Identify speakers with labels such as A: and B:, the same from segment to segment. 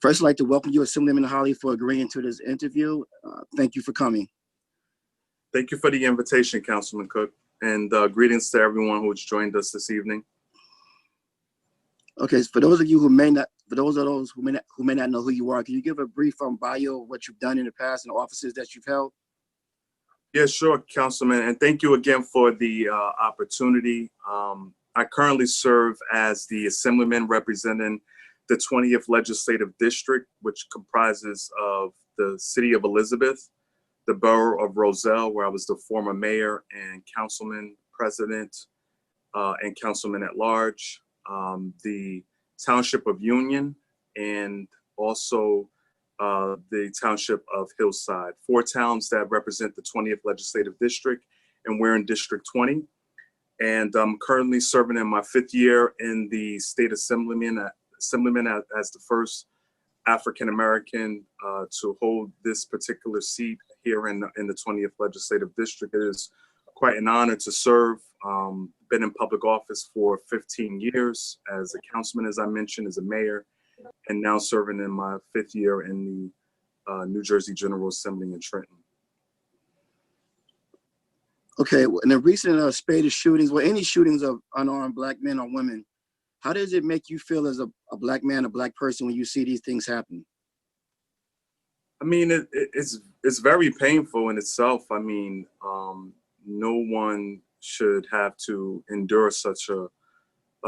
A: First, I'd like to welcome you, Assermblyman Holley, for agreeing to this interview. Thank you for coming.
B: Thank you for the invitation, Councilman Cook, and greetings to everyone who has joined us this evening.
A: Okay, so for those of you who may not, who may not know who you are, can you give a brief bio of what you've done in the past and the offices that you've held?
B: Yeah, sure, Councilman, and thank you again for the opportunity. I currently serve as the Assemblyman representing the 20th Legislative District, which comprises of the City of Elizabeth, the Borough of Roselle, where I was the former mayor and councilman president and councilman at large, the Township of Union, and also the Township of Hillside. 4 towns that represent the 20th Legislative District, and we're in District 20. And I'm currently serving in my 5th year in the State Assemblyman as the first African-American to hold this particular seat here in the 20th Legislative District. It is quite an honor to serve. Been in public office for 15 years as a councilman, as I mentioned, as a mayor, and now serving in my 5th year in the New Jersey General Assembly in Trenton.
A: Okay, in the recent spate of shootings, any shootings of unarmed Black men or women, how does it make you feel as a Black man, a Black person, when you see these things happen?
B: I mean, it's very painful in itself. I mean, no one should have to endure such a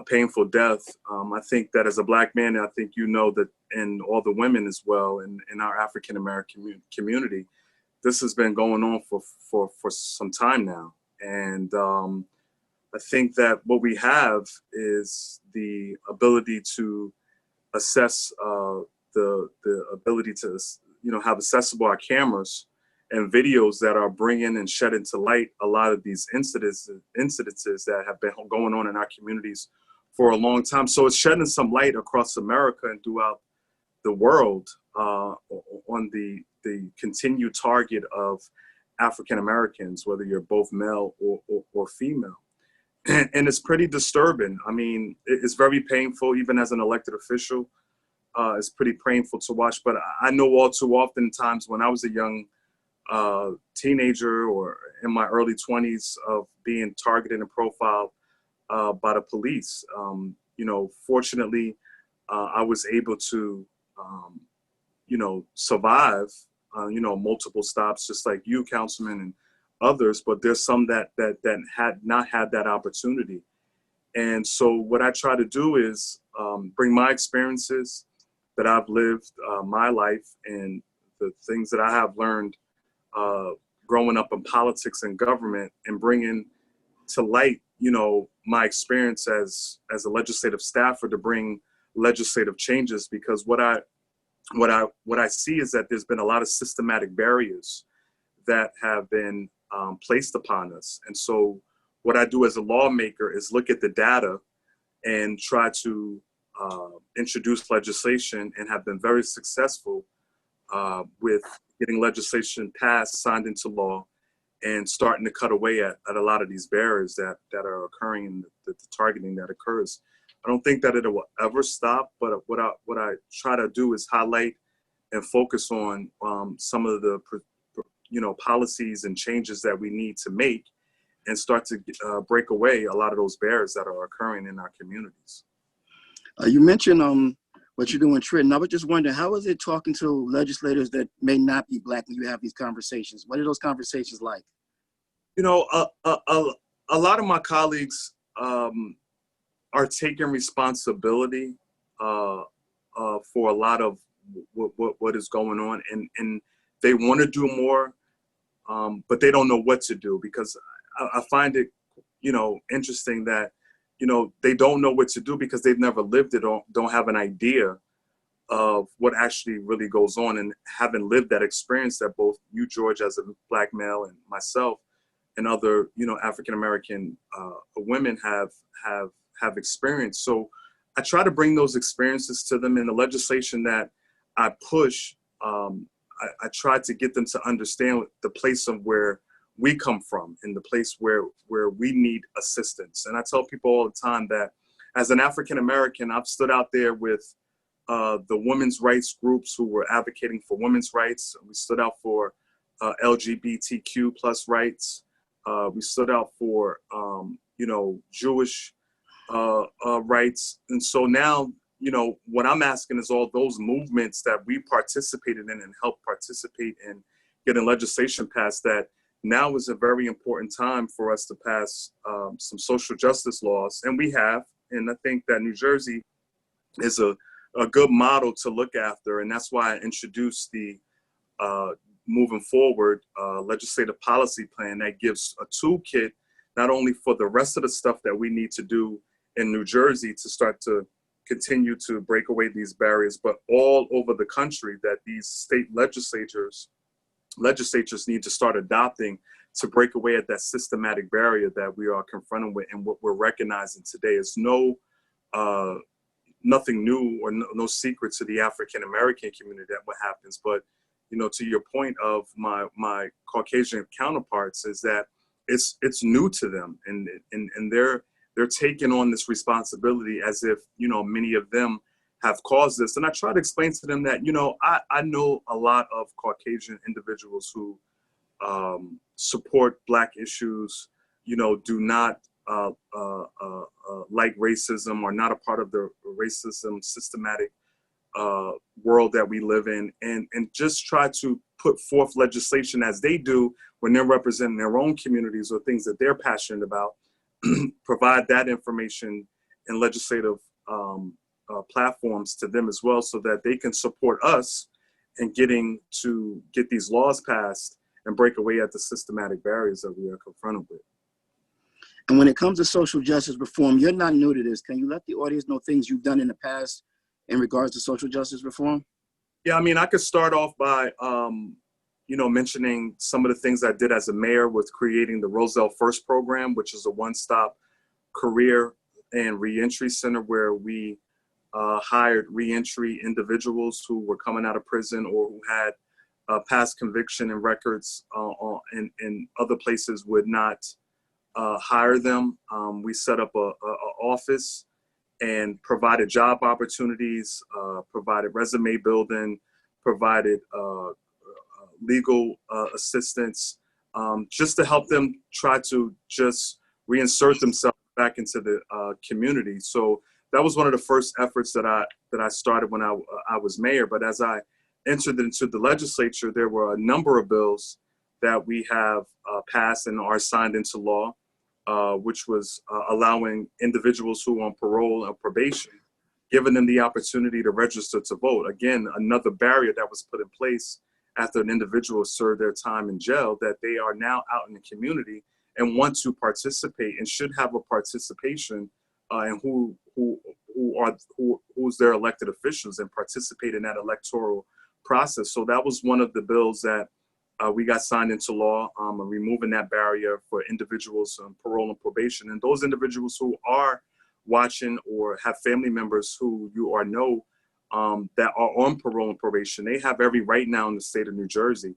B: painful death. I think that as a Black man, I think you know that, and all the women as well in our African-American community, this has been going on for some time now. And I think that what we have is the ability to assess the ability to, have accessible our cameras and videos that are bringing and shedding to light a lot of these incidences that have been going on in our communities for a long time. So it's shedding some light across America and throughout the world on the continued target of African Americans, whether you're both male or female. And it's pretty disturbing. I mean, it's very painful, even as an elected official. It's pretty painful to watch, but I know all too often times when I was a young teenager or in my early 20s of being targeted and profiled by the police. Fortunately, I was able to, survive, multiple stops, just like you, Councilman, and others, but there's some that had not had that opportunity. And so what I try to do is bring my experiences that I've lived, my life, and the things that I have learned growing up in politics and government, and bringing to light, my experience as a legislative staffer to bring legislative changes. Because what I see is that there's been a lot of systematic barriers that have been placed upon us. And so what I do as a lawmaker is look at the data and try to introduce legislation, and have been very successful with getting legislation passed, signed into law, and starting to cut away at a lot of these barriers that are occurring in the targeting that occurs. I don't think that it will ever stop, but what I try to do is highlight and focus on some of the policies and changes that we need to make, and start to break away a lot of those barriers that are occurring in our communities.
A: You mentioned what you do in Trenton. I was just wondering, how is it talking to legislators that may not be Black when you have these conversations? What are those conversations like?
B: A lot of my colleagues are taking responsibility for a lot of what is going on, and they want to do more, but they don't know what to do, because I find it, interesting that, they don't know what to do because they've never lived it, or don't have an idea of what actually really goes on, and haven't lived that experience that both you, George, as a Black male, and myself and other, African-American women have experienced. So I try to bring those experiences to them in the legislation that I push. I try to get them to understand the place of where we come from, and the place where we need assistance. And I tell people all the time that as an African-American, I've stood out there with the women's rights groups who were advocating for women's rights. We stood out for LGBTQ plus rights. We stood out for, Jewish rights. And so now, what I'm asking is all those movements that we participated in and helped participate in getting legislation passed, that now is a very important time for us to pass some social justice laws. And we have, and I think that New Jersey is a good model to look after. And that's why I introduced the moving forward legislative policy plan that gives a toolkit, not only for the rest of the stuff that we need to do in New Jersey to start to continue to break away these barriers, but all over the country that these state legislatures need to start adopting to break away at that systematic barrier that we are confronted with. And what we're recognizing today is nothing new or no secret to the African-American community that what happens. But, to your point of my Caucasian counterparts, is that it's new to them, and they're taking on this responsibility as if, many of them have caused this. And I try to explain to them that, I know a lot of Caucasian individuals who support Black issues, do not like racism, or not a part of the racism systematic world that we live in, and just try to put forth legislation as they do when they're representing their own communities or things that they're passionate about, provide that information in legislative platforms to them as well, so that they can support us in get these laws passed and break away at the systematic barriers that we are confronted with.
A: And when it comes to social justice reform, you're not new to this. Can you let the audience know things you've done in the past in regards to social justice reform?
B: Yeah, I mean, I could start off by, mentioning some of the things I did as a mayor with creating the Roselle First program, which is a one-stop career and reentry center where we hired reentry individuals who were coming out of prison or who had past conviction and records in other places would not hire them. We set up a office and provided job opportunities, provided resume building, provided legal assistance, just to help them try to just reinsert themselves back into the community. So that was one of the first efforts that I started when I was mayor. But as I entered into the legislature, there were a number of bills that we have passed and are signed into law, which was allowing individuals who are on parole or probation, giving them the opportunity to register to vote. Again, another barrier that was put in place after an individual served their time in jail, that they are now out in the community and want to participate and should have a participation in who's their elected officials and participate in that electoral process. So that was one of the bills that we got signed into law, removing that barrier for individuals on parole and probation. And those individuals who are watching or have family members who know that are on parole and probation, they have every right now in the state of New Jersey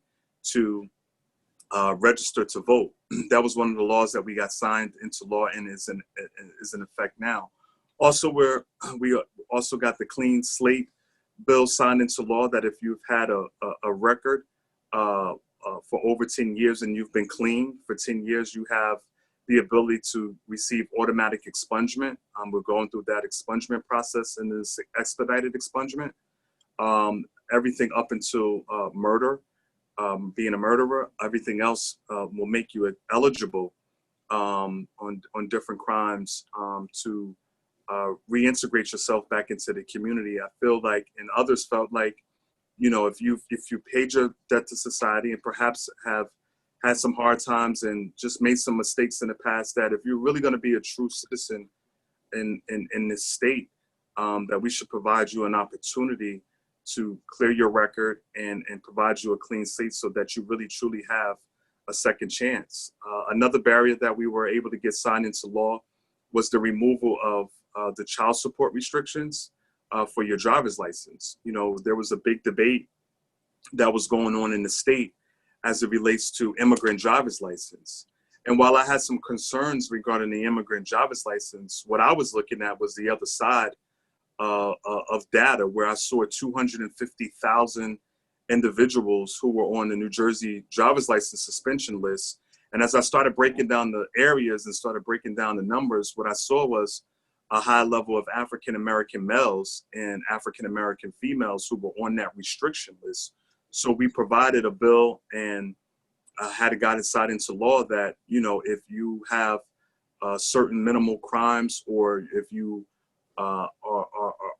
B: to register to vote. That was one of the laws that we got signed into law and is in effect now. Also, we also got the Clean Slate bill signed into law, that if you've had a record for over 10 years and you've been clean for 10 years, you have the ability to receive automatic expungement. We're going through that expungement process, and this expedited expungement. Everything up until murder, being a murderer, everything else will make you eligible on different crimes to reintegrate yourself back into the community. I feel like, and others felt like, if you paid your debt to society and perhaps have had some hard times and just made some mistakes in the past, that if you're really going to be a true citizen in this state, that we should provide you an opportunity to clear your record and provide you a clean slate so that you really truly have a second chance. Another barrier that we were able to get signed into law was the removal of the child support restrictions for your driver's license. There was a big debate that was going on in the state as it relates to immigrant driver's license. And while I had some concerns regarding the immigrant driver's license, what I was looking at was the other side of data where I saw 250,000 individuals who were on the New Jersey driver's license suspension list. And as I started breaking down the areas and started breaking down the numbers, what I saw was a high level of African-American males and African-American females who were on that restriction list. So we provided a bill and had it got inside into law that, you know, if you have certain minimal crimes, or if you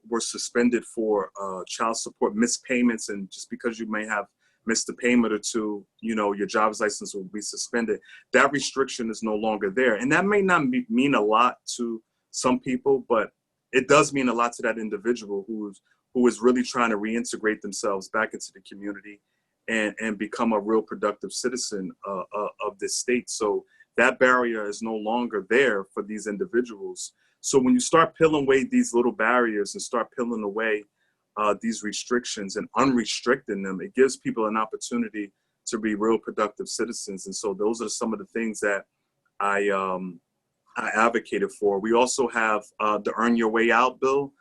B: were suspended for child support missed payments, and just because you may have missed a payment or two, you know, your driver's license will be suspended. That restriction is no longer there. And that may not mean a lot to some people, but it does mean a lot to that individual who is really trying to reintegrate themselves back into the community and become a real productive citizen of this state. So that barrier is no longer there for these individuals. So when you start peeling away these little barriers and start peeling away these restrictions and unrestricting them, it gives people an opportunity to be real productive citizens. And so those are some of the things that I advocated for. We also have the Earn Your Way Out bill,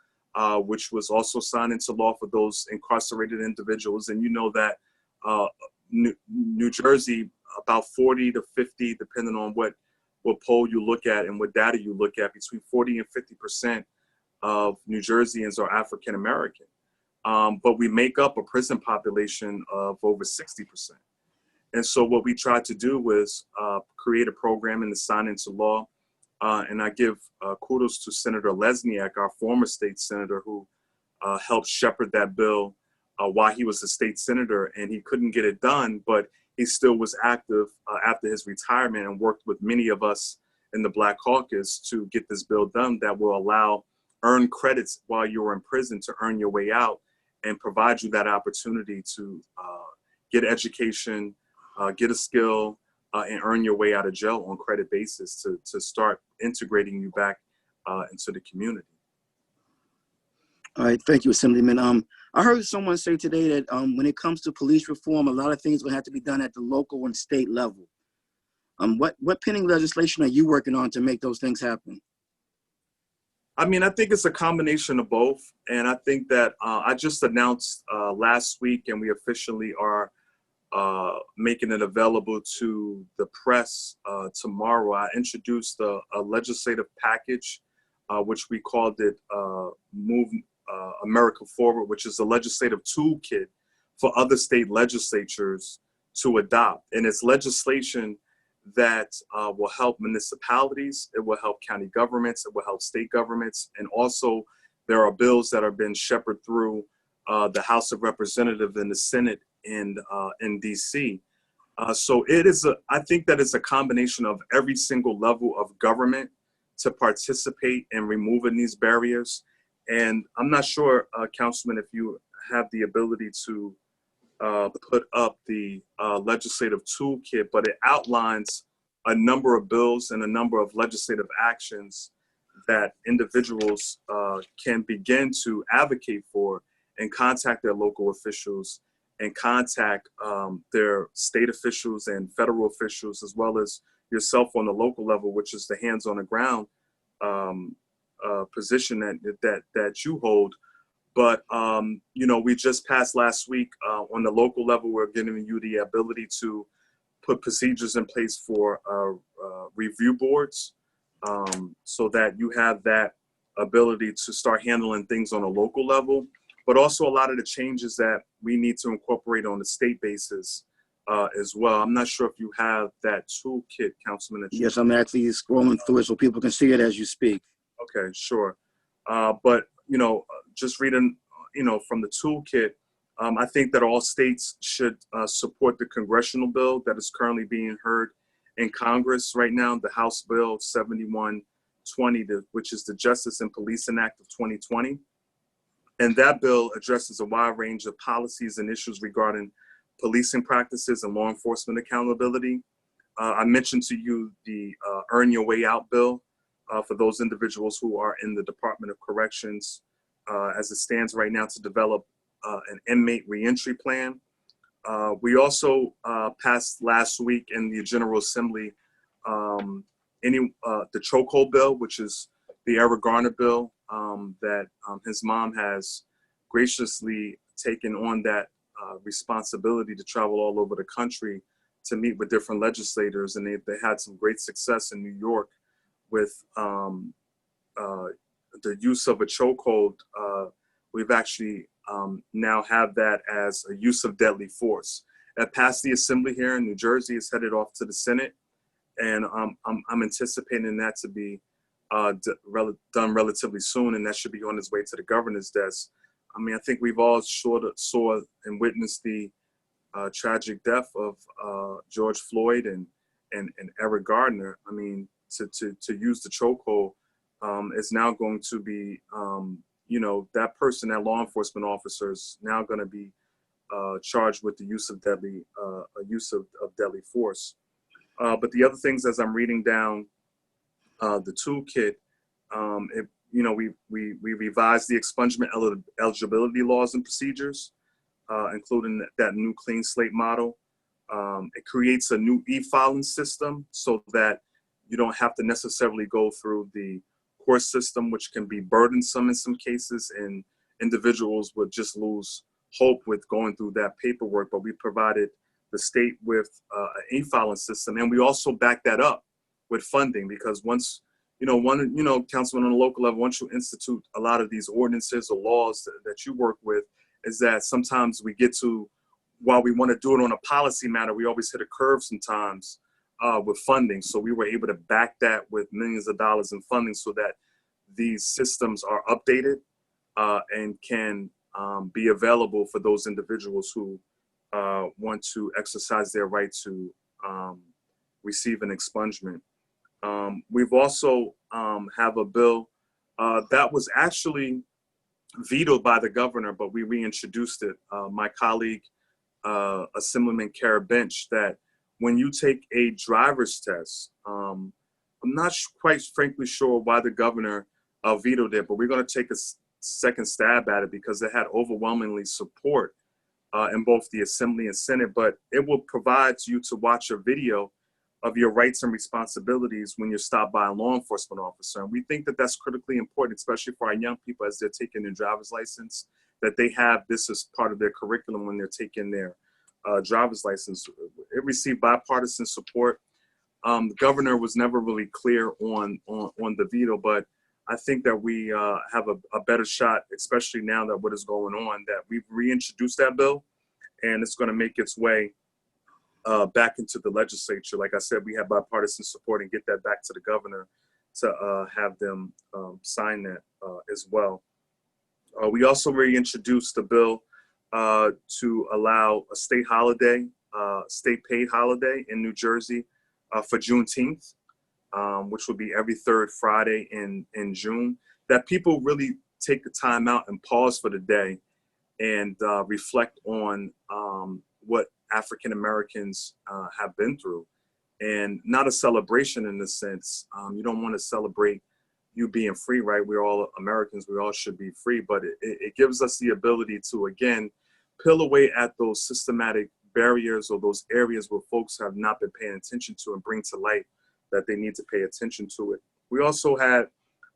B: which was also signed into law for those incarcerated individuals. And you know that New Jersey, about 40 to 50, depending on what poll you look at and what data you look at, between 40 and 50% of New Jerseyans are African American. But we make up a prison population of over 60%. And so what we tried to do was create a program and to sign into law. And I give kudos to Senator Lesniak, our former state senator, who helped shepherd that bill while he was a state senator, and he couldn't get it done, but he still was active after his retirement and worked with many of us in the Black Caucus to get this bill done that will allow earned credits while you're in prison to earn your way out and provide you that opportunity to get education, get a skill, and earn your way out of jail on credit basis to start integrating you back into the community.
A: All right, thank you, Assemblyman. I heard someone say today that when it comes to police reform, a lot of things will have to be done at the local and state level. What pending legislation are you working on to make those things happen?
B: I mean, I think it's a combination of both. And I think that I just announced last week, and we officially are making it available to the press tomorrow. I introduced a legislative package, which we called it Move America Forward, which is a legislative toolkit for other state legislatures to adopt. And it's legislation that will help municipalities, it will help county governments, it will help state governments, and also there are bills that have been shepherded through the House of Representatives and the Senate in DC. So it is I think that it's a combination of every single level of government to participate in removing these barriers. And I'm not sure, Councilman, if you have the ability to put up the legislative toolkit, but it outlines a number of bills and a number of legislative actions that individuals can begin to advocate for and contact their local officials and contact their state officials and federal officials, as well as yourself on the local level, which is the hands on the ground position that you hold. But, you know, we just passed last week on the local level, we're giving you the ability to put procedures in place for review boards so that you have that ability to start handling things on a local level, but also a lot of the changes that we need to incorporate on the state basis as well. I'm not sure if you have that toolkit, Councilman.
A: Yes, I'm actually scrolling through it so people can see it as you speak.
B: Okay, sure. But, you know, just reading, you know, from the toolkit, I think that all states should support the congressional bill that is currently being heard in Congress right now, the House Bill 7120, which is the Justice and Policing Act of 2020. And that bill addresses a wide range of policies and issues regarding policing practices and law enforcement accountability. I mentioned to you the Earn Your Way Out bill for those individuals who are in the Department of Corrections as it stands right now to develop an inmate reentry plan. We also passed last week in the General Assembly the chokehold bill, which is the Eric Garner bill that his mom has graciously taken on that responsibility to travel all over the country to meet with different legislators, and they had some great success in New York with the use of a chokehold. We've actually now have that as a use of deadly force. That passed the Assembly here in New Jersey. It's headed off to the Senate, and I'm anticipating that to be done relatively soon, and that should be on its way to the governor's desk. I mean, I think we've all saw and witnessed the tragic death of George Floyd and Eric Gardner. I mean, to use the chokehold is now going to be, that person, that law enforcement officer, is now going to be charged with the use of deadly force. But the other things, as I'm reading down the toolkit, we revised the expungement eligibility laws and procedures, including that new clean slate model. It creates a new e-filing system so that you don't have to necessarily go through the court system, which can be burdensome in some cases, and individuals would just lose hope with going through that paperwork. But we provided the state with an e-filing system, and we also back that up with funding, because once, councilman on the local level, once you institute a lot of these ordinances or laws that you work with, is that sometimes we get to, while we want to do it on a policy matter, we always hit a curve sometimes with funding. So we were able to back that with millions of dollars in funding so that these systems are updated and can be available for those individuals who want to exercise their right to receive an expungement. We've also have a bill that was actually vetoed by the governor, but we reintroduced it. My colleague, Assemblyman Bench, that when you take a driver's test, I'm not quite frankly sure why the governor vetoed it, but we're going to take a second stab at it because it had overwhelmingly support in both the Assembly and Senate. But it will provide you to watch a video of your rights and responsibilities when you're stopped by a law enforcement officer. And we think that that's critically important, especially for our young people as they're taking their driver's license, that they have this as part of their curriculum when they're taking their driver's license. It received bipartisan support. The governor was never really clear on the veto, but I think that we have a better shot, especially now that what is going on, that we've reintroduced that bill, and it's going to make its way back into the legislature. Like I said, we have bipartisan support, and get that back to the governor to have them sign that as well. We also reintroduced a bill to allow a state holiday, state paid holiday in New Jersey for Juneteenth, which will be every third Friday in June, that people really take the time out and pause for the day and reflect on what African Americans have been through, and not a celebration in the sense. You don't want to celebrate you being free, right? We're all Americans, we all should be free, but it gives us the ability to, again, peel away at those systematic barriers or those areas where folks have not been paying attention to and bring to light that they need to pay attention to it. We also had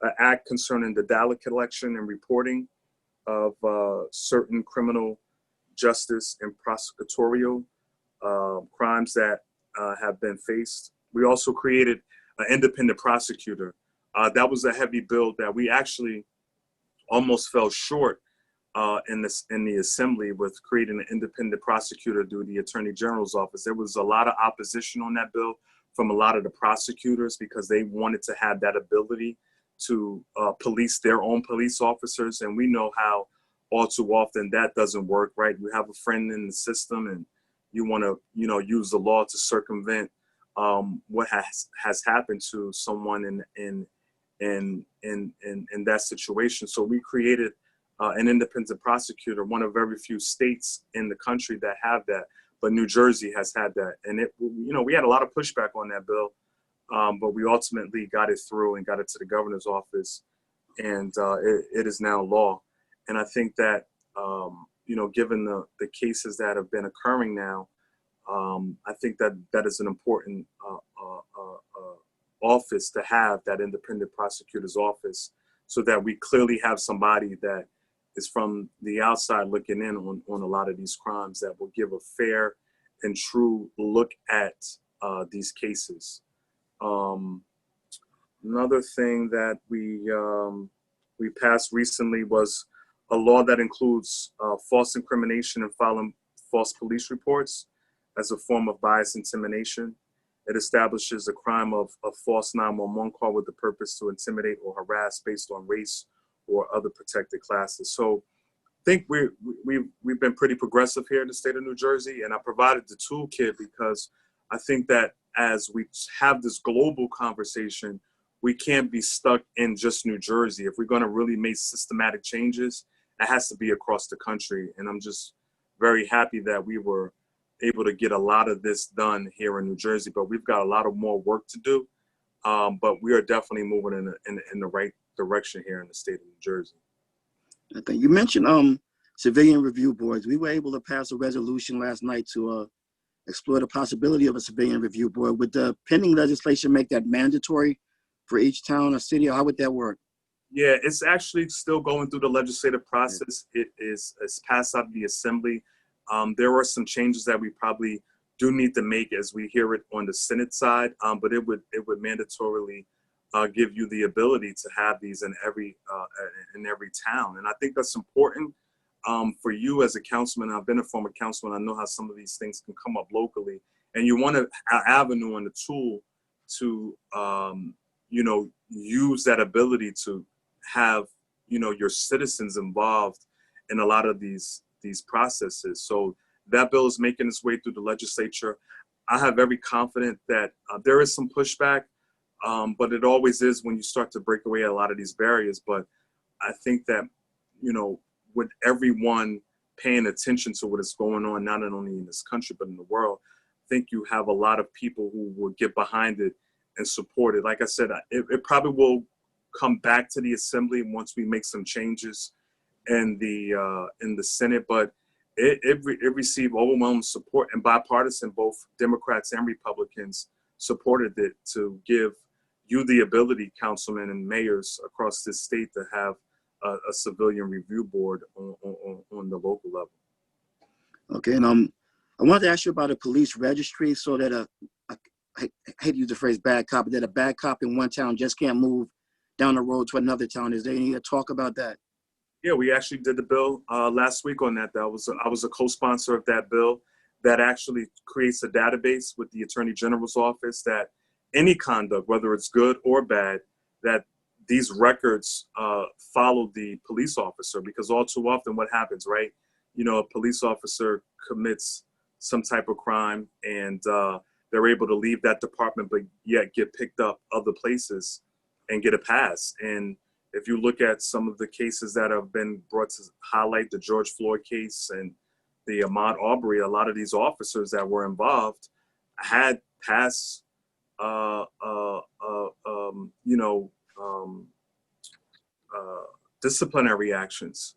B: an act concerning the data collection and reporting of certain criminal justice and prosecutorial crimes that have been faced. We also created an independent prosecutor. That was a heavy bill that we actually almost fell short in the Assembly with creating an independent prosecutor through the Attorney General's office. There was a lot of opposition on that bill from a lot of the prosecutors because they wanted to have that ability to police their own police officers. And we know how all too often that doesn't work, right? You have a friend in the system and you want to, use the law to circumvent what has happened to someone in that situation. So we created an independent prosecutor, one of very few states in the country that have that, but New Jersey has had that. And we had a lot of pushback on that bill, but we ultimately got it through and got it to the governor's office, and it is now law. And I think that, given the cases that have been occurring now, I think that is an important office to have, that independent prosecutor's office, so that we clearly have somebody that is from the outside looking in on a lot of these crimes, that will give a fair and true look at these cases. Another thing that we passed recently was a law that includes false incrimination and filing false police reports as a form of bias intimidation. It establishes a crime of a false 911 call with the purpose to intimidate or harass based on race or other protected classes. So I think we've been pretty progressive here in the state of New Jersey, and I provided the toolkit because I think that as we have this global conversation, we can't be stuck in just New Jersey. If we're going to really make systematic changes, it has to be across the country. And I'm just very happy that we were able to get a lot of this done here in New Jersey, but we've got a lot of more work to do. But we are definitely moving in the right direction here in the state of New Jersey.
A: Okay. You mentioned civilian review boards. We were able to pass a resolution last night to explore the possibility of a civilian review board. Would the pending legislation make that mandatory for each town or city, or how would that work?
B: Yeah, it's actually still going through the legislative process. It's passed out of the assembly. There are some changes that we probably do need to make as we hear it on the Senate side, but it would mandatorily give you the ability to have these in every town, and I think that's important for you as a councilman. I've been a former councilman. I know how some of these things can come up locally, and you want an avenue and a tool to use that ability to have your citizens involved in a lot of these processes. So that bill is making its way through the legislature. I have every confidence that there is some pushback, but it always is when you start to break away a lot of these barriers. But I think that with everyone paying attention to what is going on, not only in this country but in the world, I think you have a lot of people who will get behind it and support it. Like I said, it probably will come back to the assembly once we make some changes in the Senate, but it received overwhelming support and bipartisan. Both Democrats and Republicans supported it to give you the ability, councilmen and mayors across this state, to have a civilian review board on the local level.
A: Okay, and I wanted to ask you about a police registry, so that I hate to use the phrase bad cop, that a bad cop in one town just can't move down the road to another town. Is there any talk about that?
B: Yeah, we actually did the bill last week on that. I was a co-sponsor of that bill that actually creates a database with the Attorney General's office that any conduct, whether it's good or bad, that these records follow the police officer, because all too often what happens, right? A police officer commits some type of crime and they're able to leave that department, but yet get picked up other places and get a pass. And if you look at some of the cases that have been brought to highlight, the George Floyd case and the Ahmaud Arbery, a lot of these officers that were involved had past, disciplinary actions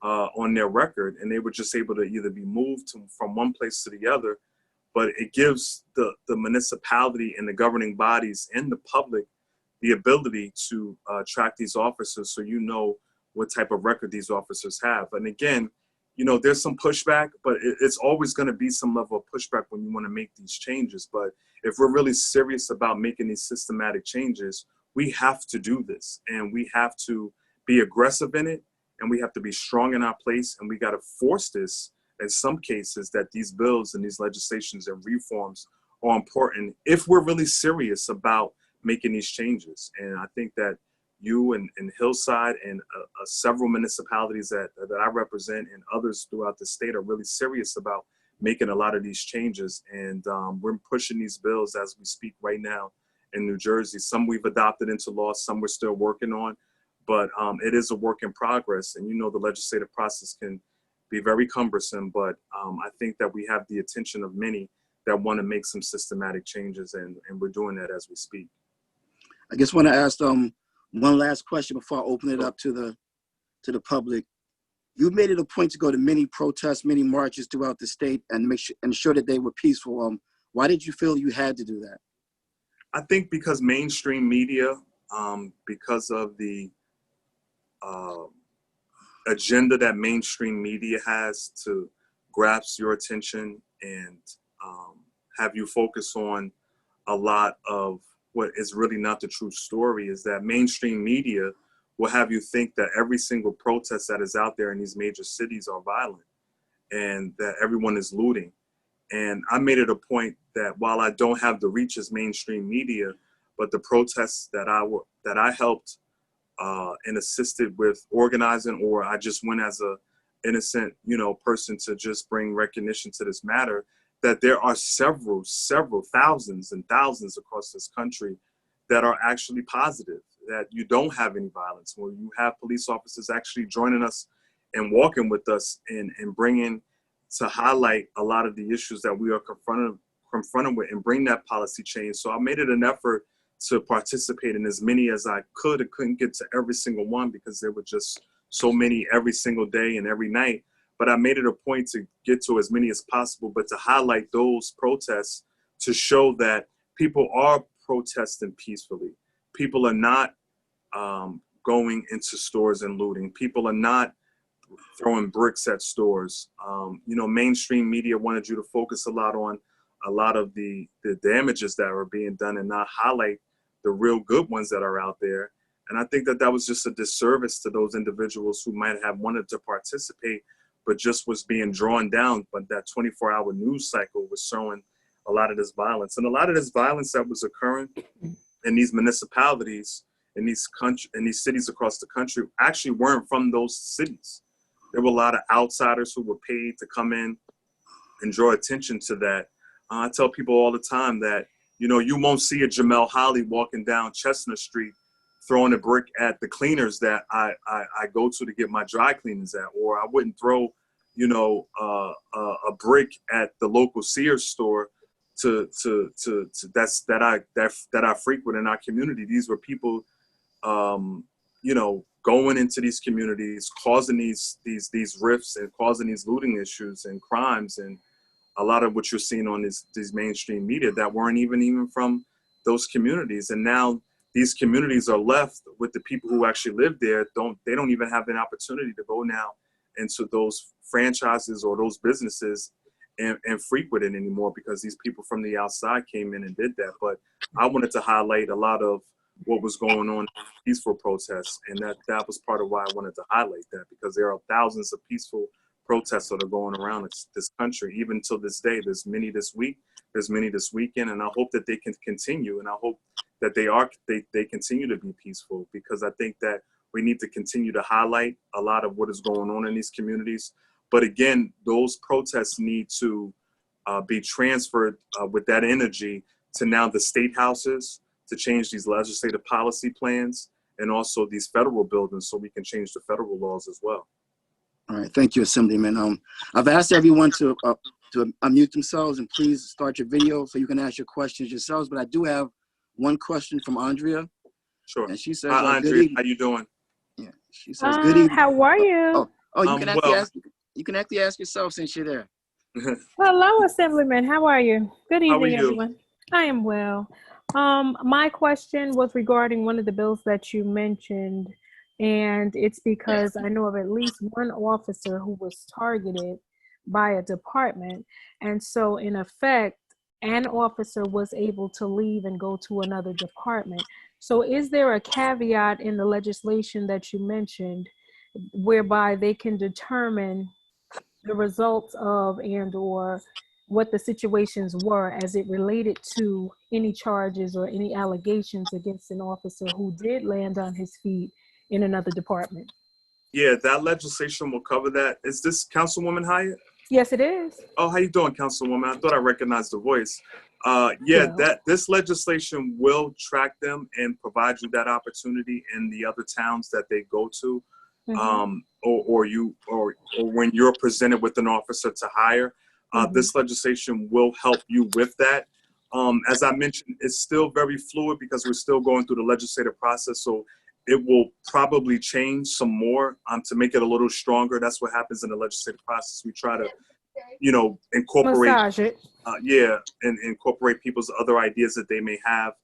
B: on their record, and they were just able to either be moved from one place to the other. But it gives the municipality and the governing bodies and the public the ability to track these officers, so what type of record these officers have. And again, there's some pushback, but it's always going to be some level of pushback when you want to make these changes. But if we're really serious about making these systematic changes, we have to do this, and we have to be aggressive in it, and we have to be strong in our place, and we got to force this in some cases, that these bills and these legislations and reforms are important if we're really serious about making these changes. And I think that you and Hillside and several municipalities that I represent and others throughout the state are really serious about making a lot of these changes. And we're pushing these bills as we speak right now in New Jersey. Some we've adopted into law, some we're still working on, but it is a work in progress. And the legislative process can be very cumbersome, but I think that we have the attention of many that want to make some systematic changes, and we're doing that as we speak.
A: I just want to ask one last question before I open it up to the public. You made it a point to go to many protests, many marches throughout the state, and ensure that they were peaceful. Why did you feel you had to do that?
B: I think because mainstream media, because of the agenda that mainstream media has to grasp your attention and have you focus on a lot of what is really not the true story, is that mainstream media will have you think that every single protest that is out there in these major cities are violent and that everyone is looting. And I made it a point that while I don't have the reach as mainstream media, but the protests that I helped and assisted with organizing, or I just went as a innocent, person to just bring recognition to this matter, that there are several thousands and thousands across this country that are actually positive, that you don't have any violence, where you have police officers actually joining us and walking with us and bringing to highlight a lot of the issues that we are confronted with and bring that policy change. So I made it an effort to participate in as many as I could. I couldn't get to every single one because there were just so many every single day and every night. But I made it a point to get to as many as possible, but to highlight those protests to show that people are protesting peacefully. People are not going into stores and looting. People are not throwing bricks at stores. Mainstream media wanted you to focus a lot on a lot of the damages that are being done and not highlight the real good ones that are out there. And I think that that was just a disservice to those individuals who might have wanted to participate, but just was being drawn down. But that 24-hour news cycle was showing a lot of this violence. And a lot of this violence that was occurring in these municipalities, in these cities across the country, actually weren't from those cities. There were a lot of outsiders who were paid to come in and draw attention to that. I tell people all the time that, you won't see a Jamel Holley walking down Chestnut Street throwing a brick at the cleaners that I go to get my dry cleaners at, or I wouldn't throw, a brick at the local Sears store that I frequent in our community. These were people, going into these communities, causing these rifts and causing these looting issues and crimes, and a lot of what you're seeing on these mainstream media that weren't even from those communities. And now these communities are left with the people who actually live there. They don't even have an opportunity to go now into those franchises or those businesses and frequent it anymore because these people from the outside came in and did that. But I wanted to highlight a lot of what was going on in peaceful protests, and that was part of why I wanted to highlight that, because there are thousands of peaceful protests that are going around this country. Even till this day, there's many this week, there's many this weekend, and I hope that they can continue, and I hope that they continue to be peaceful, because I think that we need to continue to highlight a lot of what is going on in these communities. But again, those protests need to be transferred with that energy to now the state houses, to change these legislative policy plans, and also these federal buildings, so we can change the federal laws as well.
A: All right, thank you, Assemblyman. I've asked everyone to unmute themselves, and please start your video so you can ask your questions yourselves. But I do have one question from Andrea.
B: Sure.
A: And she says,
B: "Hi, Andrea. How you doing?"
A: Yeah, she says, "Good evening."
C: How are you?
A: You can actually ask yourself since you're there.
C: Hello, Assemblyman. How are you? Good
B: How are
C: evening,
B: you?
C: everyone. I am well. My question was regarding one of the bills that you mentioned, and it's because I know of at least one officer who was targeted by a department, and so in effect, an officer was able to leave and go to another department. So is there a caveat in the legislation that you mentioned whereby they can determine the results of and or what the situations were as it related to any charges or any allegations against an officer who did land on his feet in another department?
B: Yeah, that legislation will cover that. Is this Councilwoman Hyatt?
C: Yes, it is.
B: Oh, how you doing, Councilwoman? I thought I recognized the voice. This legislation will track them and provide you that opportunity in the other towns that they go to, or when you're presented with an officer to hire. This legislation will help you with that. As I mentioned, it's still very fluid because we're still going through the legislative process, so it will probably change some more to make it a little stronger. That's what happens in the legislative process. We try to, incorporate,
C: massage it.
B: And incorporate people's other ideas that they may have.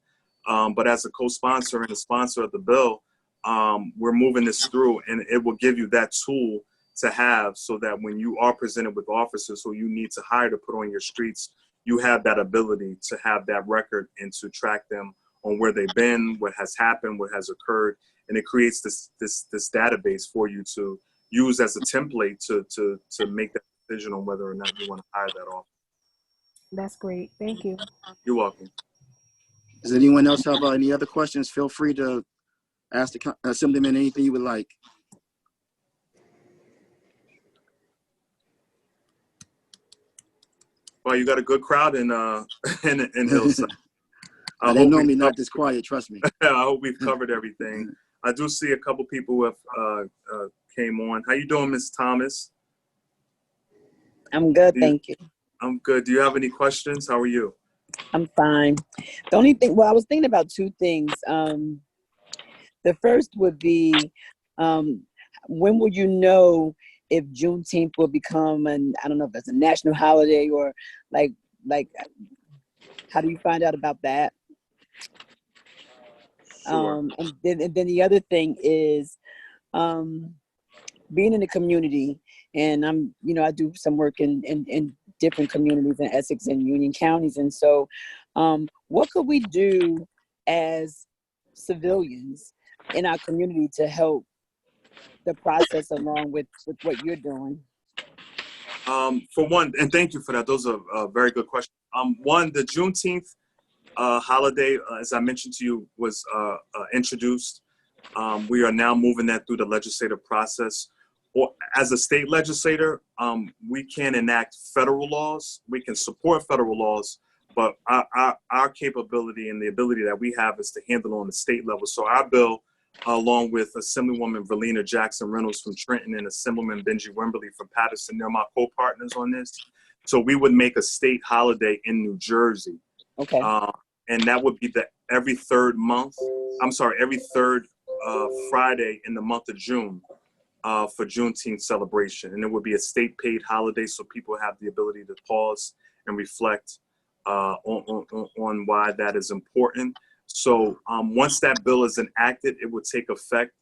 B: But as a co-sponsor and a sponsor of the bill, we're moving this through, and it will give you that tool to have so that when you are presented with officers who you need to hire to put on your streets, you have that ability to have that record and to track them on where they've been, what has happened, what has occurred. And it creates this database for you to use as a template to make that decision on whether or not you want to hire that officer.
C: That's great. Thank you.
B: You're welcome.
A: Does anyone else have any other questions? Feel free to ask the Assemblyman anything you would like.
B: Well, you got a good crowd in Hillside.
A: They normally not this quiet, trust me.
B: I hope we've covered everything. I do see a couple people who have came on. How you doing, Ms. Thomas?
D: I'm good, thank you.
B: I'm good. Do you have any questions? How are you?
D: I'm fine. The only thing, well, I was thinking about two things. The first would be, when will you know if Juneteenth will become I don't know if it's a national holiday or like, how do you find out about that?
B: Sure.
D: And then the other thing is, being in the community, and I do some work in different communities in Essex and Union counties. And so what could we do as civilians in our community to help the process along with what you're doing?
B: For one, and thank you for that. Those are very good questions. One, the Juneteenth holiday, as I mentioned to you, was introduced. We are now moving that through the legislative process. Or as a state legislator, we can't enact federal laws. We can support federal laws, but our capability and the ability that we have is to handle on the state level. So our bill, along with Assemblywoman Verlena Jackson Reynolds from Trenton and Assemblyman Benji Wimberly from Patterson, they're my co-partners on this. So we would make a state holiday in New Jersey.
D: Okay.
B: And that would be every third Friday in the month of June for Juneteenth celebration. And it would be a state paid holiday, so people have the ability to pause and reflect on why that is important. So once that bill is enacted, it would take effect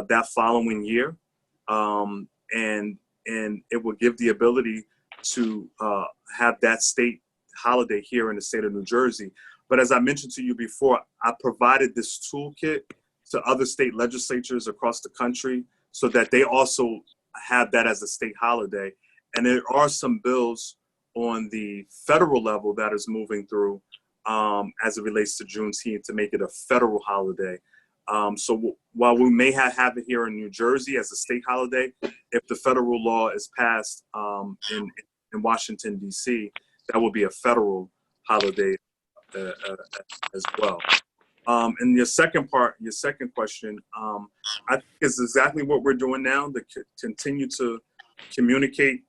B: that following year. And it will give the ability to have that state holiday here in the state of New Jersey. But as I mentioned to you before, I provided this toolkit to other state legislatures across the country so that they also have that as a state holiday. And there are some bills on the federal level that is moving through as it relates to Juneteenth to make it a federal holiday. So while we may have it here in New Jersey as a state holiday, if the federal law is passed in Washington, D.C., that will be a federal holiday as well. And your second question, I think is exactly what we're doing now, to continue to communicate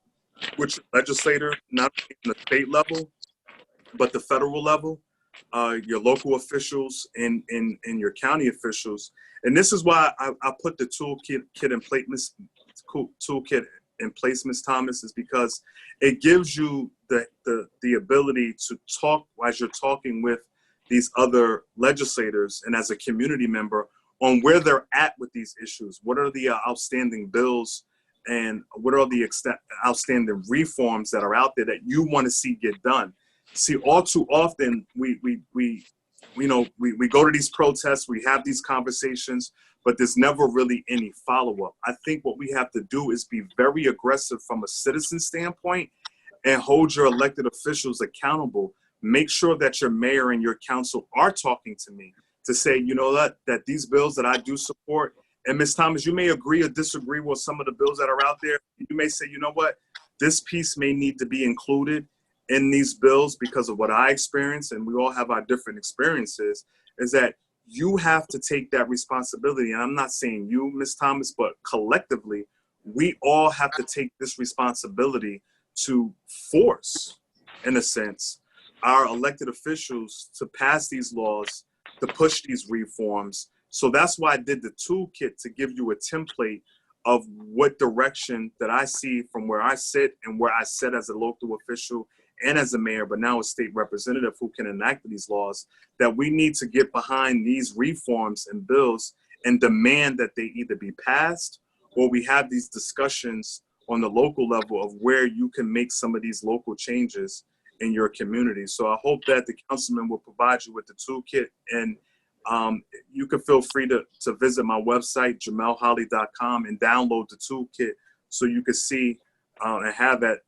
B: with your legislator, not only on the state level, but the federal level, your local officials and your county officials. And this is why I put the toolkit in place, Ms. Thomas, is because it gives you the ability to talk as you're talking with these other legislators and as a community member on where they're at with these issues. What are the outstanding bills and what are the outstanding reforms that are out there that you want to see get done? See, all too often we go to these protests, we have these conversations, but there's never really any follow-up. I think what we have to do is be very aggressive from a citizen standpoint and hold your elected officials accountable. Make sure that your mayor and your council are talking to me to say, you know, that these bills that I do support, and Ms. Thomas, you may agree or disagree with some of the bills that are out there. You may say, you know what, this piece may need to be included in these bills because of what I experienced, and we all have our different experiences, is that you have to take that responsibility. And I'm not saying you, Ms. Thomas, but collectively, we all have to take this responsibility to force, in a sense, our elected officials to pass these laws, to push these reforms. So that's why I did the toolkit, to give you a template of what direction that I see from where I sit and where I sit as a local official and as a mayor, but now a state representative who can enact these laws, that we need to get behind these reforms and bills and demand that they either be passed, or we have these discussions on the local level of where you can make some of these local changes in your community. So I hope that the councilman will provide you with the toolkit, and you can feel free to visit my website, jamelholley.com, and download the toolkit so you can see and have at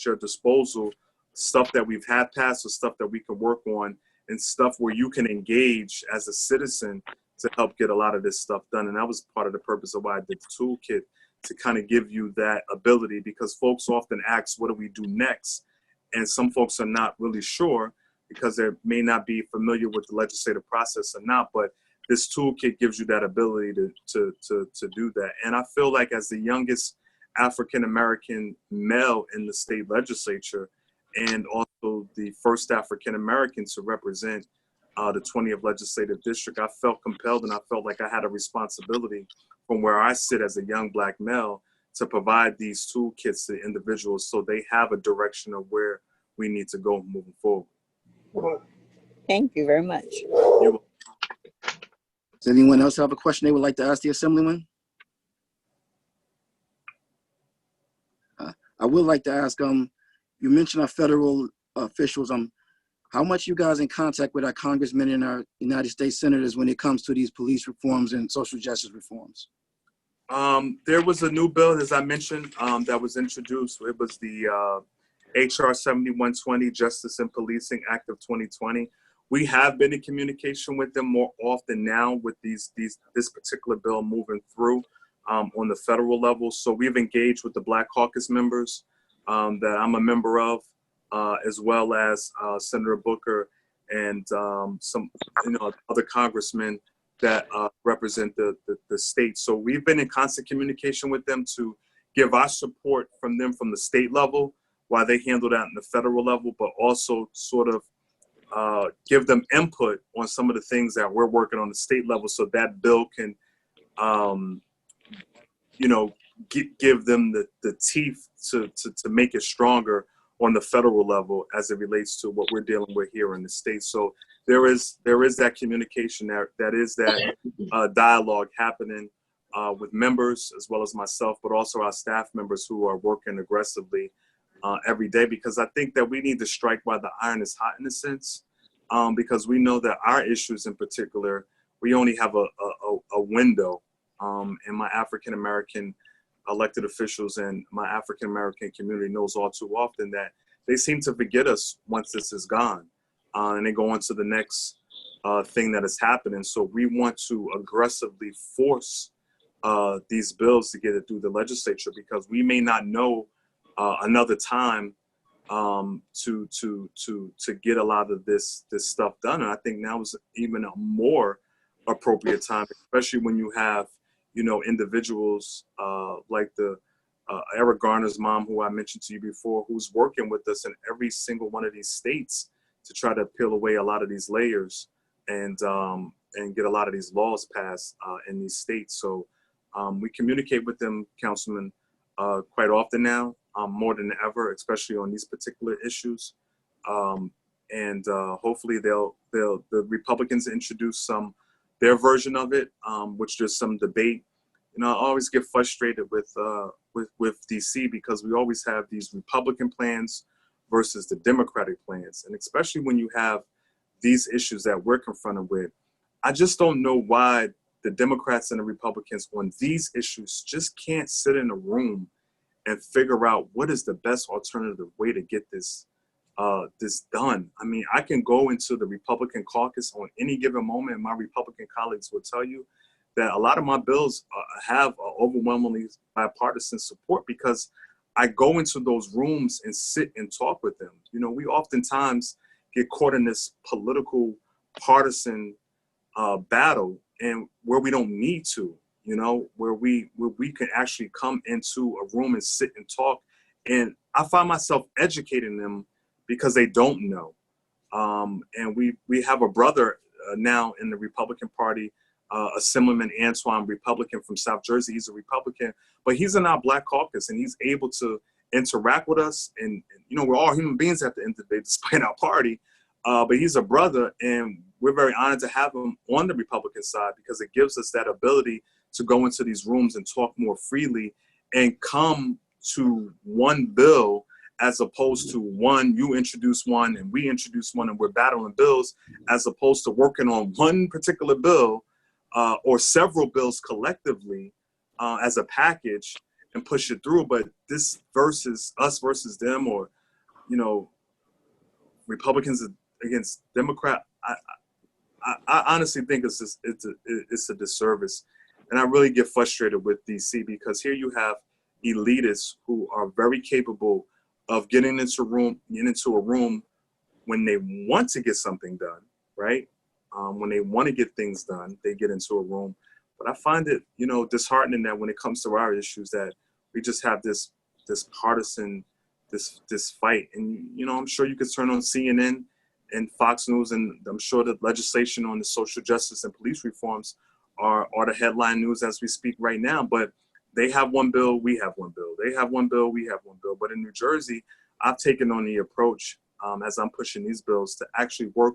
B: your disposal stuff that we've had passed or stuff that we can work on, and stuff where you can engage as a citizen to help get a lot of this stuff done. And that was part of the purpose of why I did the toolkit, to kind of give you that ability, because folks often ask, what do we do next? And some folks are not really sure because they may not be familiar with the legislative process or not, but this toolkit gives you that ability to do that. And I feel like as the youngest African-American male in the state legislature, and also the first African-American to represent the 20th legislative district, I felt compelled and I felt like I had a responsibility from where I sit as a young Black male to provide these toolkits to individuals so they have a direction of where we need to go moving forward.
D: Thank you very much.
A: Does anyone else have a question they would like to ask the Assemblyman? I would like to ask, you mentioned our federal officials, how much you guys in contact with our congressmen and our United States senators when it comes to these police reforms and social justice reforms?
B: There was a new bill, as I mentioned, that was introduced. It was the HR 7120, Justice and Policing Act of 2020. We have been in communication with them more often now with this particular bill moving through on the federal level. So we've engaged with the Black Caucus members that I'm a member of, as well as Senator Booker and some other congressmen that represent the state. So we've been in constant communication with them to give our support from them from the state level while they handle that in the federal level, but also sort of give them input on some of the things that we're working on the state level, so that bill can, give them the teeth to make it stronger on the federal level as it relates to what we're dealing with here in the state. So there is that communication, that is that dialogue happening with members as well as myself, but also our staff members who are working aggressively every day, because I think that we need to strike while the iron is hot in a sense, because we know that our issues in particular, we only have a window, and my African-American elected officials and my African-American community knows all too often that they seem to forget us once this is gone, and they go on to the next thing that is happening. So we want to aggressively force these bills to get it through the legislature, because we may not know another time to get a lot of this stuff done. And I think now is even a more appropriate time, especially when you have individuals like the Eric Garner's mom, who I mentioned to you before, who's working with us in every single one of these states to try to peel away a lot of these layers and get a lot of these laws passed in these states. So we communicate with them, Councilman, quite often now, more than ever, especially on these particular issues. And hopefully the Republicans introduce their version of it, which there's some debate. I always get frustrated with DC, because we always have these Republican plans versus the Democratic plans. And especially when you have these issues that we're confronted with, I just don't know why the Democrats and the Republicans on these issues just can't sit in a room and figure out what is the best alternative way to get this done. I mean, I can go into the Republican caucus on any given moment, and my Republican colleagues will tell you that a lot of my bills have overwhelmingly bipartisan support, because I go into those rooms and sit and talk with them. We oftentimes get caught in this political partisan battle, and where we don't need to, where we can actually come into a room and sit and talk. And I find myself educating them because they don't know. And we have a brother now in the Republican Party, Assemblyman Antoine, Republican from South Jersey. He's a Republican, but he's in our Black Caucus, and he's able to interact with us. And we're all human beings at the end of the day, despite our party. But he's a brother, and we're very honored to have him on the Republican side, because it gives us that ability to go into these rooms and talk more freely and come to one bill, as opposed to one, you introduce one and we introduce one and we're battling bills, as opposed to working on one particular bill or several bills collectively as a package and push it through. But this versus us versus them, or, you know, Republicans against Democrat, I honestly think it's a disservice. And I really get frustrated with DC, because here you have elitists who are very capable of getting into a room when they want to get something done, right? When they want to get things done, they get into a room. But I find it, you know, disheartening that when it comes to our issues, that we just have this partisan, this fight. And, you know, I'm sure you could turn on CNN and Fox News, and I'm sure the legislation on the social justice and police reforms are the headline news as we speak right now. But they have one bill, we have one bill. They have one bill, we have one bill. But in New Jersey, I've taken on the approach, as I'm pushing these bills, to actually work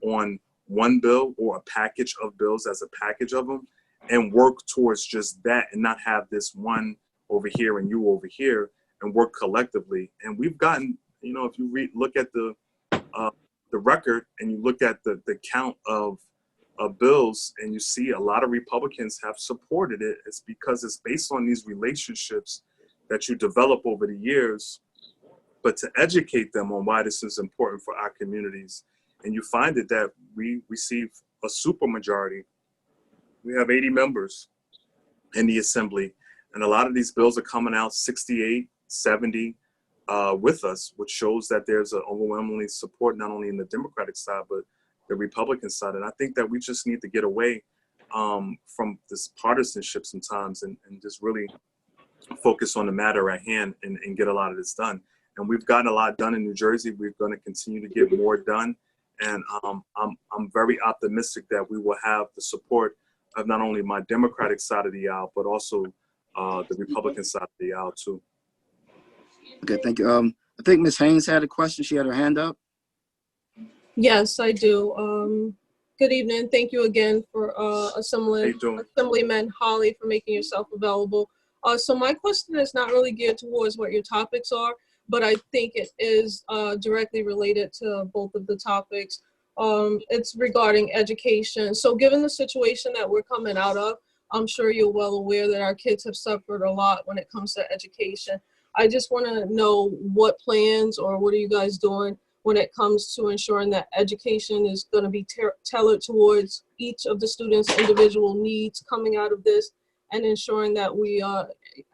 B: on one bill or a package of bills as a package of them, and work towards just that, and not have this one over here and you over here, and work collectively. And we've gotten, you know, if you look at the record, and you look at the count of bills, and you see a lot of Republicans have supported it, it's because it's based on these relationships that you develop over the years, but to educate them on why this is important for our communities. And you find it that we receive a super majority. We have 80 members in the Assembly, and a lot of these bills are coming out 68, 70 with us, which shows that there's an overwhelmingly support, not only in the Democratic side, but the Republican side. And I think that we just need to get away from this partisanship sometimes, and just really focus on the matter at hand, and get a lot of this done. And we've gotten a lot done in New Jersey. We're going to continue to get more done. And I'm very optimistic that we will have the support of not only my Democratic side of the aisle, but also the Republican side of the aisle too.
A: Okay, thank you. I think Ms. Haynes had a question. She had her hand up.
E: Yes, I do. Good evening. Thank you again for Assemblyman Holley for making yourself available. So my question is not really geared towards what your topics are, but I think it is directly related to both of the topics. It's regarding education. So given the situation that we're coming out of, I'm sure you're well aware that our kids have suffered a lot when it comes to education. I just want to know what plans, or what are you guys doing when it comes to ensuring that education is going to be tailored towards each of the students' individual needs coming out of this, and ensuring that we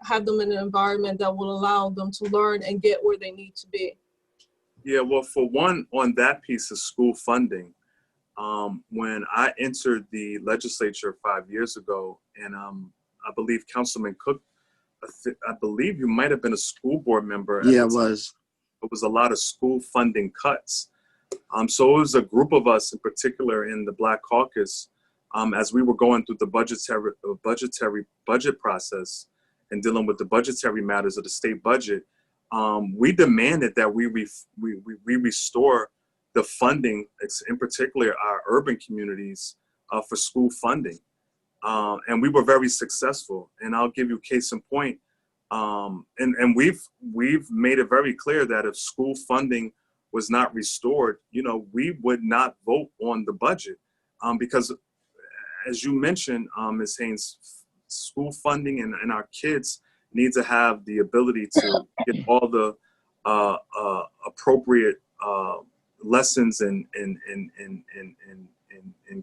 E: have them in an environment that will allow them to learn and get where they need to be.
B: Yeah, well, for one, on that piece of school funding, when I entered the legislature 5 years ago, and I believe Councilman Cook, I believe you might have been a school board member.
A: Yeah, it was.
B: It was a lot of school funding cuts. So it was a group of us in particular in the Black Caucus, as we were going through the budget process and dealing with the budgetary matters of the state budget. We demanded that we restore the funding, in particular our urban communities, for school funding. And we were very successful. And I'll give you case in point. And we've made it very clear that if school funding was not restored, you know, we would not vote on the budget, because as you mentioned, Ms. Haynes, school funding and our kids need to have the ability to get all the appropriate lessons and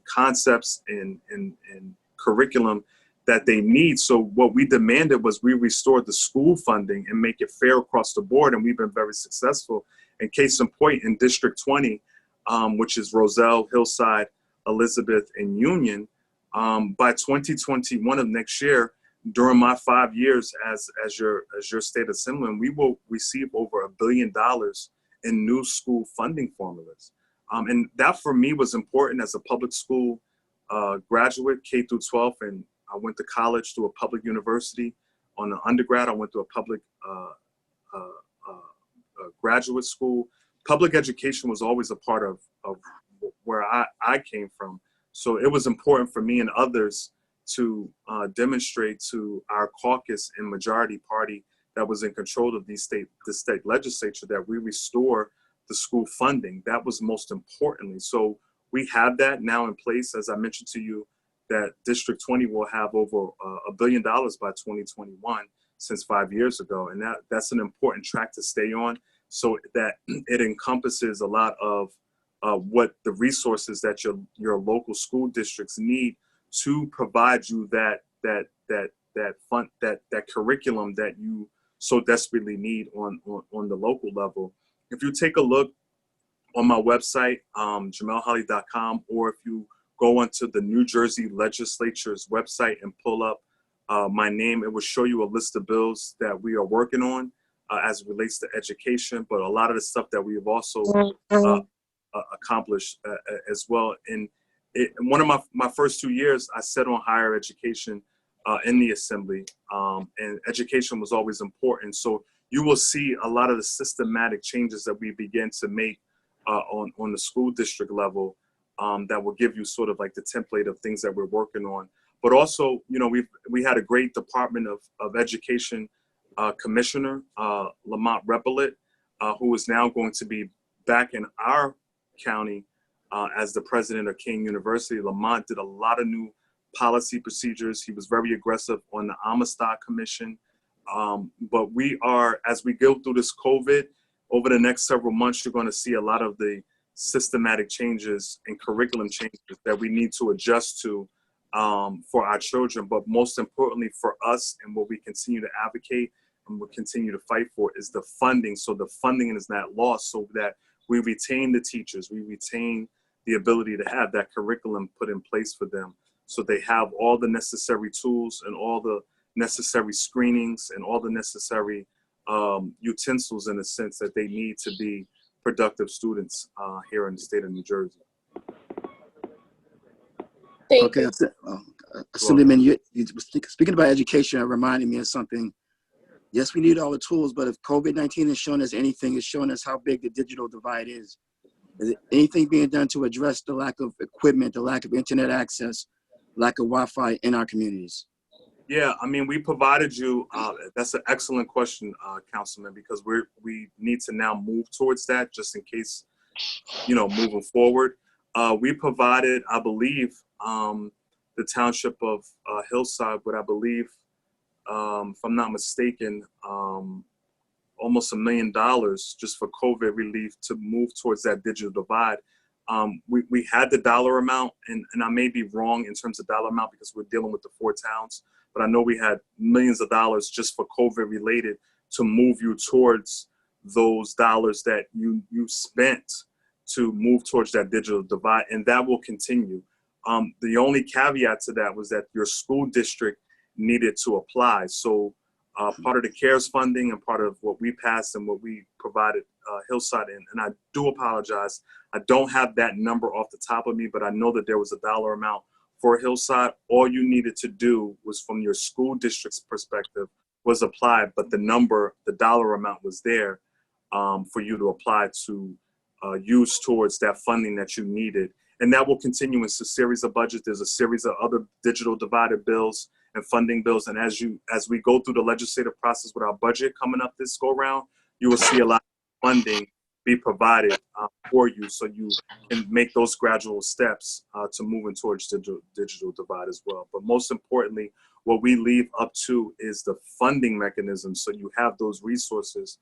B: concepts and curriculum that they need. So what we demanded was we restored the school funding and make it fair across the board, and we've been very successful. And case in point, in District 20, which is Roselle, Hillside, Elizabeth, and Union, by 2021 of next year, during my 5 years as your state assemblyman, we will receive over $1 billion in new school funding formulas. And that for me was important as a public school graduate, K through 12, and I went to college to a public university. On the undergrad, I went to a public graduate school. Public education was always a part of where I came from. So it was important for me and others to demonstrate to our caucus and majority party that was in control of the state legislature that we restore the school funding. That was most importantly. So we have that now in place. As I mentioned to you, that District 20 will have over $1 billion by 2021 since 5 years ago. And that's an important track to stay on, so that it encompasses a lot of what the resources that your local school districts need to provide you that curriculum that you so desperately need on the local level. If you take a look on my website, jamelholley.com, or if you go onto the New Jersey Legislature's website and pull up my name, it will show you a list of bills that we are working on as it relates to education, but a lot of the stuff that we have also accomplished as well. And one of my first 2 years, I sat on higher education in the assembly, and education was always important. So you will see a lot of the systematic changes that we begin to make on the school district level that will give you sort of like the template of things that we're working on. But also, you know, we had a great Department of Education Commissioner, Lamont Repollet, who is now going to be back in our county as the president of King University. Lamont did a lot of new policy procedures. He was very aggressive on the Amistad Commission. But we are, as we go through this COVID, over the next several months, you're going to see a lot of the systematic changes and curriculum changes that we need to adjust to for our children. But most importantly for us, and what we continue to advocate and we'll continue to fight for, is the funding. So the funding is not lost, so that we retain the teachers, we retain the ability to have that curriculum put in place for them, so they have all the necessary tools and all the necessary screenings and all the necessary utensils, in a sense, that they need to be productive students here in the state of New Jersey.
E: Thank you.
A: Assemblyman, you speaking about education, it reminded me of something. Yes, we need all the tools, but if COVID-19 has shown us anything, it's shown us how big the digital divide is. Is anything being done to address the lack of equipment, the lack of internet access, lack of Wi-Fi in our communities?
B: Yeah, I mean, we provided you, that's an excellent question, Councilman, because we need to now move towards that, just in case, you know, moving forward. We provided, I believe, the township of Hillside, but I believe, if I'm not mistaken, almost $1 million just for COVID relief to move towards that digital divide. We had the dollar amount, and I may be wrong in terms of dollar amount because we're dealing with the 4 towns, but I know we had millions of dollars just for COVID related to move you towards those dollars that you spent to move towards that digital divide, and that will continue. The only caveat to that was that your school district needed to apply. So part of the CARES funding and part of what we passed and what we provided Hillside in, and I do apologize, I don't have that number off the top of me, but I know that there was a dollar amount for Hillside. All you needed to do was, from your school district's perspective, was apply, but the dollar amount was there for you to apply to use towards that funding that you needed. And that will continue in a series of budgets. There's a series of other digital divided bills and funding bills. And as we go through the legislative process with our budget coming up this go round, you will see a lot of funding be provided for you, so you can make those gradual steps to moving towards digital divide as well. But most importantly, what we leave up to is the funding mechanism, so you have those resources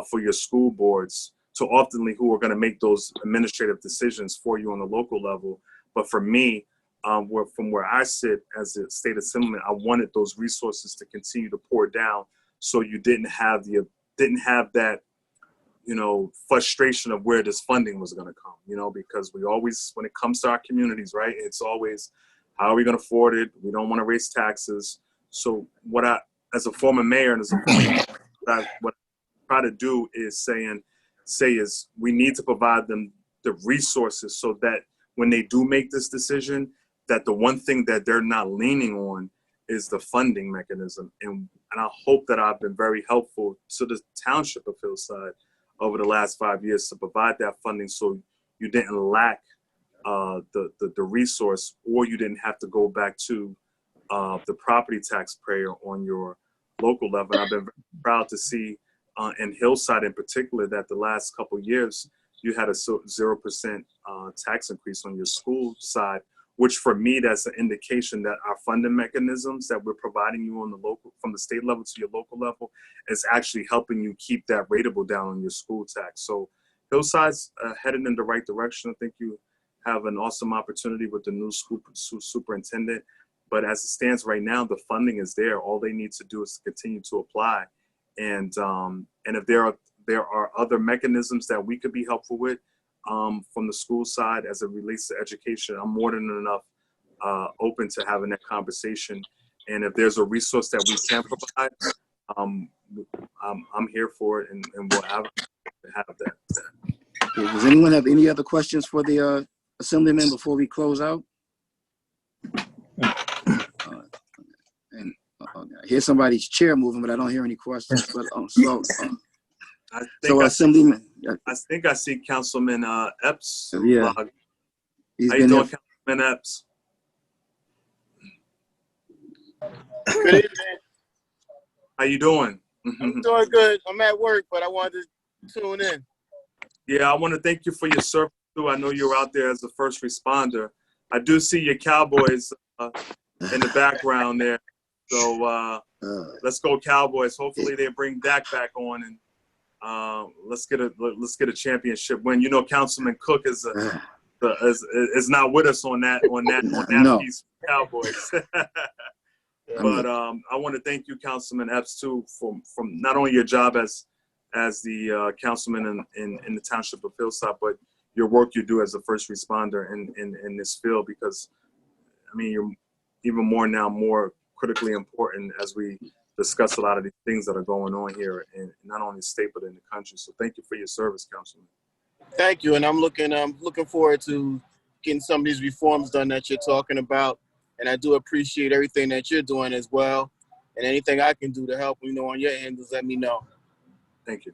B: for your school boards to ultimately who are going to make those administrative decisions for you on the local level. But for me, from where I sit as a state assemblyman, I wanted those resources to continue to pour down, so you didn't have that, you know, frustration of where this funding was going to come, you know, because we always, when it comes to our communities, right, it's always, how are we going to afford it? We don't want to raise taxes. So what I, as a former mayor and as a former, what I try to do is say we need to provide them the resources so that when they do make this decision, that the one thing that they're not leaning on is the funding mechanism. And I hope that I've been very helpful to the township of Hillside over the last 5 years to provide that funding, so you didn't lack the resource, or you didn't have to go back to the property taxpayer on your local level. And I've been very proud to see in Hillside in particular that the last couple of years you had a 0% tax increase on your school side, which for me, that's an indication that our funding mechanisms that we're providing you on the local, from the state level to your local level, is actually helping you keep that rateable down on your school tax. So Hillside's headed in the right direction. I think you have an awesome opportunity with the new school superintendent. But as it stands right now, the funding is there. All they need to do is to continue to apply. And if there are other mechanisms that we could be helpful with from the school side as it relates to education, I'm more than enough open to having that conversation. And if there's a resource that we can provide, I'm here for it, and we'll have that.
A: Okay, does anyone have any other questions for the Assemblyman before we close out? I hear somebody's chair moving, but I don't hear any questions. But Assemblyman.
B: I think I see Councilman Epps.
A: Yeah.
B: How you doing, Councilman Epps?
F: Good evening.
B: How you doing?
F: I'm doing good. I'm at work, but I wanted to tune in.
B: Yeah, I want to thank you for your service too. I know you're out there as a first responder. I do see your Cowboys in the background there. So let's go Cowboys. Hopefully they bring Dak back on, and let's get a championship win. You know, Councilman Cook is not with us on that
A: no.
B: piece, Cowboys. But I want to thank you, Councilman Epps, too, from not only your job as the councilman in the township of Hillside, but your work you do as a first responder in this field, because I mean you're even more critically important as we discuss a lot of these things that are going on here in not only the state but in the country. So thank you for your service, Councilman.
F: Thank you, and I'm looking forward to getting some of these reforms done that you're talking about, and I do appreciate everything that you're doing as well, and anything I can do to help, on your end, just let me know.
B: Thank you.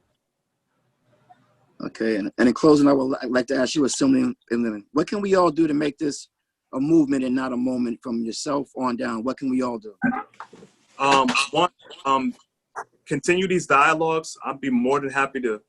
A: Okay, and in closing, I would like to ask you, Assemblyman, what can we all do to make this a movement and not a moment from yourself on down? What can we all do?
B: Continue these dialogues. I'd be more than happy to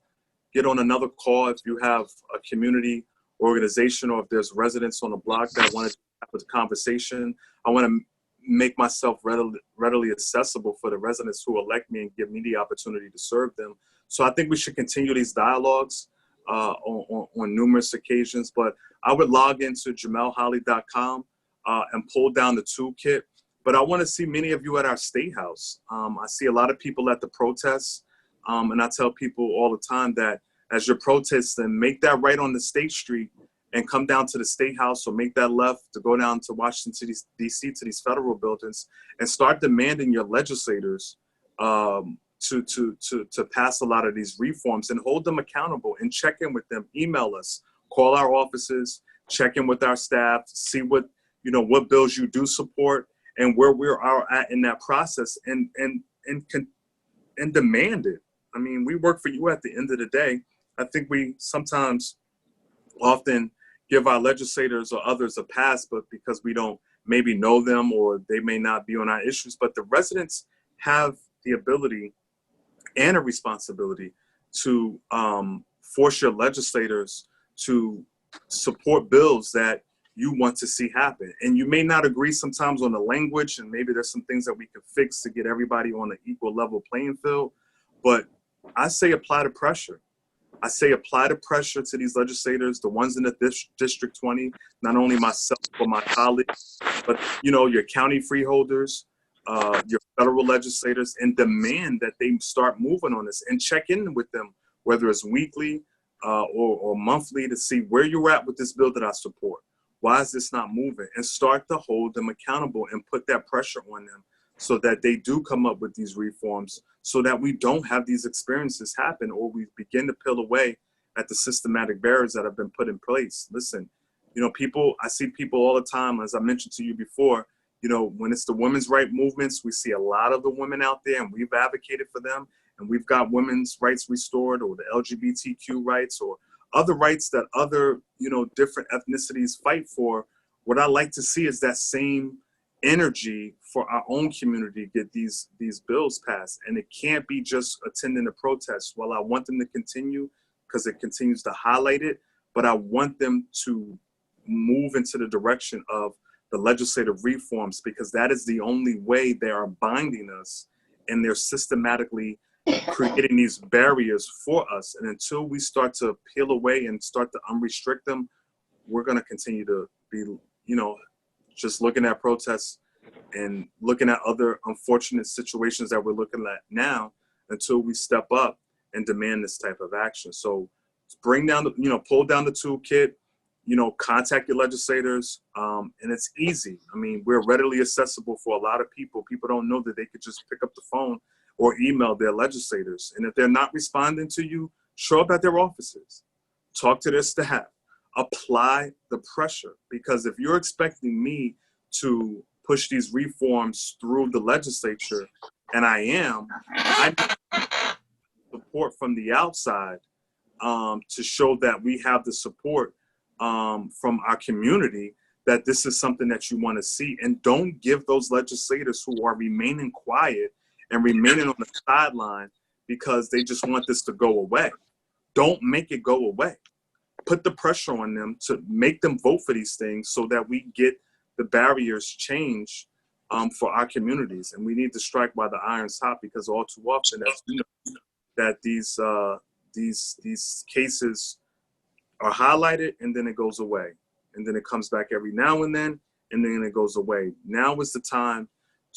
B: get on another call if you have a community organization or if there's residents on the block that want to have a conversation. I want to make myself readily accessible for the residents who elect me and give me the opportunity to serve them. So I think we should continue these dialogues on numerous occasions. But I would log into jamelholley.com and pull down the toolkit. But I want to see many of you at our State House. I see a lot of people at the protests. And I tell people all the time that as you're protesting, make that right on the State Street and come down to the State House, or make that left to go down to Washington, D.C., to these federal buildings, and start demanding your legislators to pass a lot of these reforms and hold them accountable and check in with them. Email us, call our offices, check in with our staff, see what bills you do support and where we are at in that process, and demand it. I mean, we work for you at the end of the day. I think we sometimes often give our legislators or others a pass, but because we don't maybe know them or they may not be on our issues. But the residents have the ability and a responsibility to force your legislators to support bills that you want to see happen. And you may not agree sometimes on the language, and maybe there's some things that we can fix to get everybody on an equal level playing field. But I say apply the pressure. I say apply the pressure to these legislators, the ones in the District 20, not only myself, but my colleagues, but your county freeholders, your federal legislators, and demand that they start moving on this and check in with them, whether it's weekly or monthly, to see where you're at with this bill that I support. Why is this not moving? And start to hold them accountable and put that pressure on them so that they do come up with these reforms, so that we don't have these experiences happen, or we begin to peel away at the systematic barriers that have been put in place. Listen, I see people all the time, as I mentioned to you before, when it's the women's rights movements, we see a lot of the women out there, and we've advocated for them, and we've got women's rights restored, or the LGBTQ rights, or other rights that other, different ethnicities fight for, what I like to see is that same energy for our own community get these bills passed. And it can't be just attending a protest. While I want them to continue because it continues to highlight it, but I want them to move into the direction of the legislative reforms, because that is the only way they are binding us, and they're systematically creating these barriers for us. And until we start to peel away and start to unrestrict them, we're going to continue to be, just looking at protests and looking at other unfortunate situations that we're looking at now, until we step up and demand this type of action. So bring down pull down the toolkit, contact your legislators, and it's easy. I mean, we're readily accessible for a lot of people. People don't know that they could just pick up the phone or email their legislators. And if they're not responding to you, show up at their offices, talk to their staff, apply the pressure. Because if you're expecting me to push these reforms through the legislature, and I need support from the outside to show that we have the support from our community, that this is something that you want to see. And don't give those legislators who are remaining quiet and remaining on the sideline because they just want this to go away. Don't make it go away. Put the pressure on them to make them vote for these things so that we get the barriers changed for our communities. And we need to strike while the iron's hot, because all too often, as we know, that these cases are highlighted and then it goes away. And then it comes back every now and then it goes away. Now is the time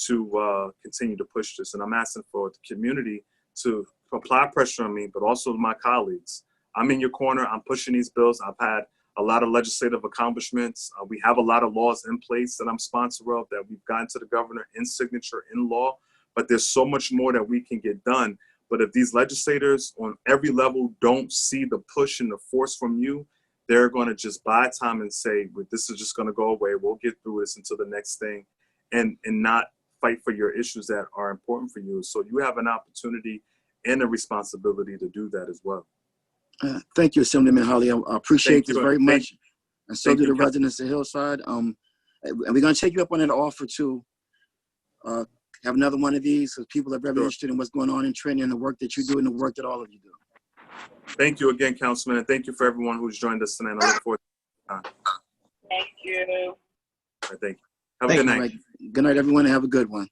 B: to continue to push this. And I'm asking for the community to apply pressure on me, but also my colleagues. I'm in your corner. I'm pushing these bills. I've had a lot of legislative accomplishments. We have a lot of laws in place that I'm sponsor of, that we've gotten to the governor in signature in law, but there's so much more that we can get done. But if these legislators on every level don't see the push and the force from you, they're going to just buy time and say, well, this is just going to go away. We'll get through this until the next thing, and not fight for your issues that are important for you. So you have an opportunity and a responsibility to do that as well.
A: Thank you, Assemblyman Holley. I appreciate this very much. And so do the residents of Hillside. And we're going to take you up on that offer to have another one of these, because people are very interested in what's going on in Trenton and the work that you do and the work that all of you do.
B: Thank you again, Councilman, and thank you for everyone who's joined us tonight. I look forward to it.
G: Thank you.
B: Thank you. Have a good night.
A: Good night, everyone, and have a good one.